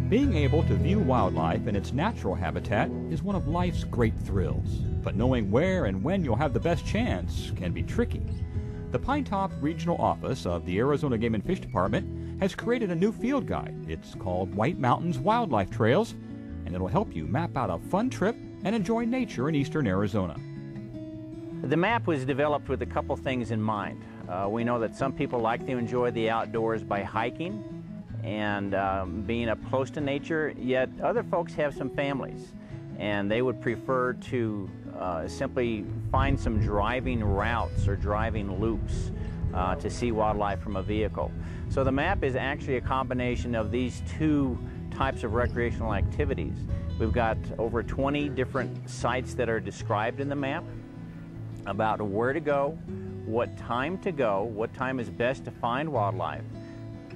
Being able to view wildlife in its natural habitat is one of life's great thrills, but knowing where and when you'll have the best chance can be tricky. The Pinetop Regional Office of the Arizona Game and Fish Department has created a new field guide. It's called White Mountains Wildlife Trails, and it'll help you map out a fun trip and enjoy nature in eastern Arizona. The map was developed with a couple things in mind. We know that some people like to enjoy the outdoors by hiking and being up close to nature, yet other folks have some families and they would prefer to simply find some driving routes or driving loops to see wildlife from a vehicle. So the map is actually a combination of these two types of recreational activities. We've got over 20 different sites that are described in the map about where to go, what time is best to find wildlife.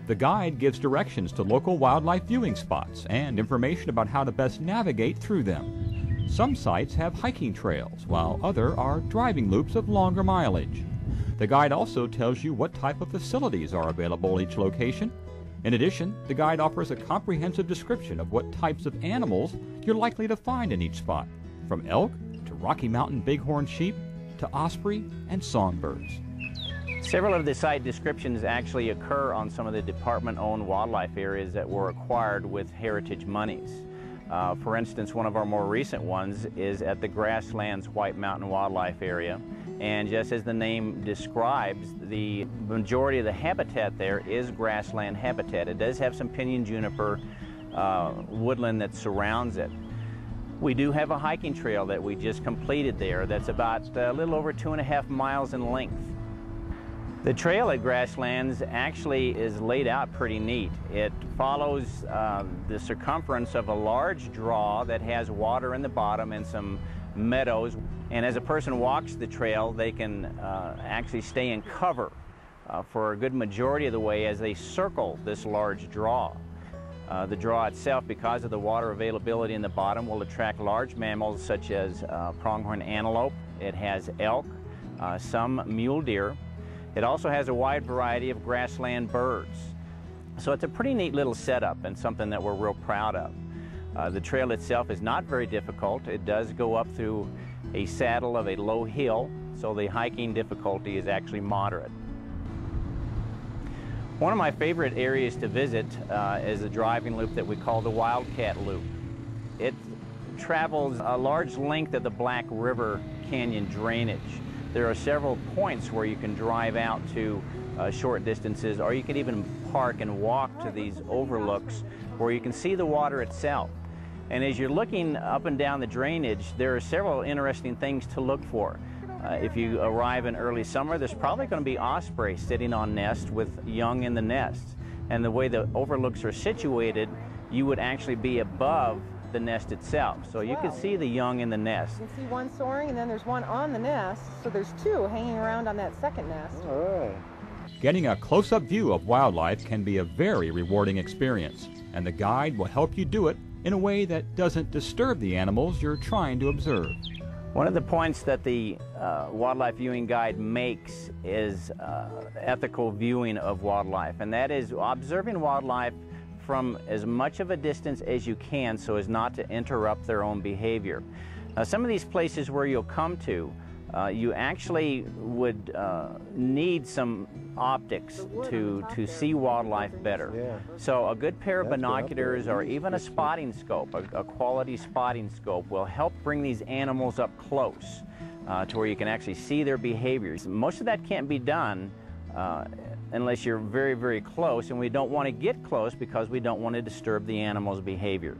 The guide gives directions to local wildlife viewing spots and information about how to best navigate through them. Some sites have hiking trails, while others are driving loops of longer mileage. The guide also tells you what type of facilities are available at each location. In addition, the guide offers a comprehensive description of what types of animals you're likely to find in each spot, from elk to Rocky Mountain bighorn sheep to osprey and songbirds. Several of the site descriptions actually occur on some of the department-owned wildlife areas that were acquired with heritage monies. For instance, one of our more recent ones is at the Grasslands White Mountain Wildlife Area. And just as the name describes, the majority of the habitat there is grassland habitat. It does have some pinyon juniper woodland that surrounds it. We do have a hiking trail that we just completed there that's about a little over 2.5 miles in length. The trail at Grasslands actually is laid out pretty neat. It follows the circumference of a large draw that has water in the bottom and some meadows. And as a person walks the trail, they can actually stay in cover for a good majority of the way as they circle this large draw. The draw itself, because of the water availability in the bottom, will attract large mammals such as pronghorn antelope. It has elk, some mule deer. It also has a wide variety of grassland birds. So it's a pretty neat little setup and something that we're real proud of. The trail itself is not very difficult. It does go up through a saddle of a low hill, so the hiking difficulty is actually moderate. One of my favorite areas to visit is a driving loop that we call the Wildcat Loop. It travels a large length of the Black River Canyon drainage. There are several points where you can drive out to short distances, or you can even park and walk to these overlooks where you can see the water itself. And as you're looking up and down the drainage, there are several interesting things to look for. If you arrive in early summer, there's probably going to be osprey sitting on nests with young in the nests. And the way the overlooks are situated, you would actually be above the nest itself. So you can see the young in the nest. You can see one soaring, and then there's one on the nest. So there's two hanging around on that second nest. All right. Getting a close-up view of wildlife can be a very rewarding experience, and the guide will help you do it in a way that doesn't disturb the animals you're trying to observe. One of the points that the wildlife viewing guide makes is ethical viewing of wildlife, and that is observing wildlife from as much of a distance as you can so as not to interrupt their own behavior. Now, some of these places where you'll come to, you actually would need some optics to see wildlife better. Yeah. So a good pair of binoculars or even a spotting scope, a quality spotting scope, will help bring these animals up close to where you can actually see their behaviors. Most of that can't be done unless you're very, very close, and we don't want to get close because we don't want to disturb the animal's behavior.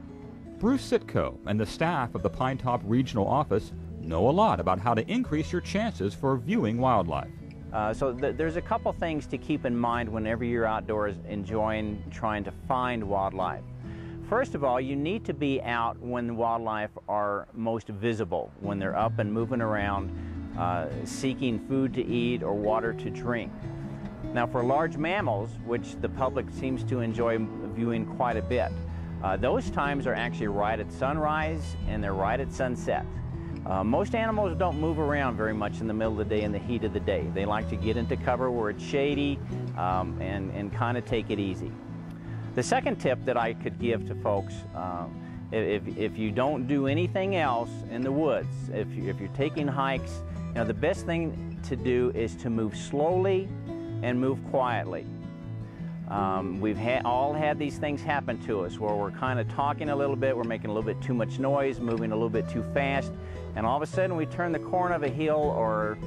Bruce Sitko and the staff of the Pinetop Regional Office know a lot about how to increase your chances for viewing wildlife. There's a couple things to keep in mind whenever you're outdoors enjoying trying to find wildlife. First of all, you need to be out when the wildlife are most visible, when they're up and moving around, seeking food to eat or water to drink. Now, for large mammals, which the public seems to enjoy viewing quite a bit, those times are actually right at sunrise and they're right at sunset. Most animals don't move around very much in the middle of the day in the heat of the day. They like to get into cover where it's shady and kind of take it easy. The second tip that I could give to folks, if you don't do anything else in the woods, if you're taking hikes, you know, the best thing to do is to move slowly and move quietly. We've all had these things happen to us where we're kind of talking a little bit, we're making a little bit too much noise, moving a little bit too fast, and all of a sudden we turn the corner of a hill or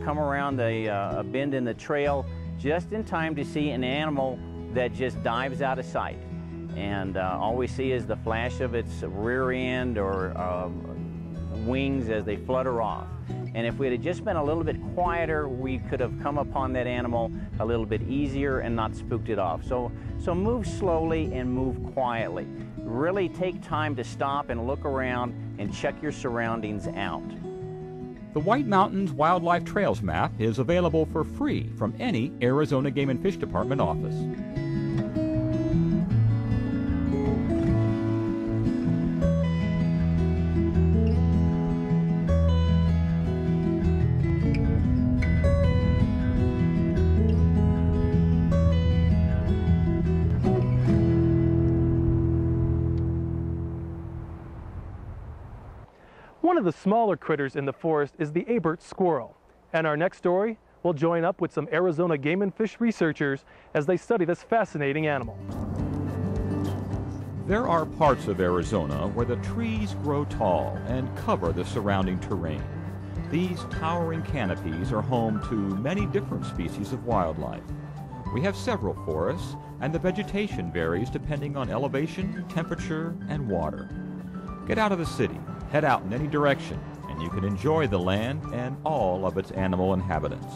come around a bend in the trail just in time to see an animal that just dives out of sight. And all we see is the flash of its rear end or wings as they flutter off. And if we had just been a little bit quieter, we could have come upon that animal a little bit easier and not spooked it off. So move slowly and move quietly. Really take time to stop and look around and check your surroundings out. The White Mountains Wildlife Trails map is available for free from any Arizona Game and Fish Department office. One of the smaller critters in the forest is the Bert Squirrel. And our next story will join up with some Arizona Game and Fish researchers as they study this fascinating animal. There are parts of Arizona where the trees grow tall and cover the surrounding terrain. These towering canopies are home to many different species of wildlife. We have several forests, and the vegetation varies depending on elevation, temperature, and water. Get out of the city, head out in any direction, and you can enjoy the land and all of its animal inhabitants.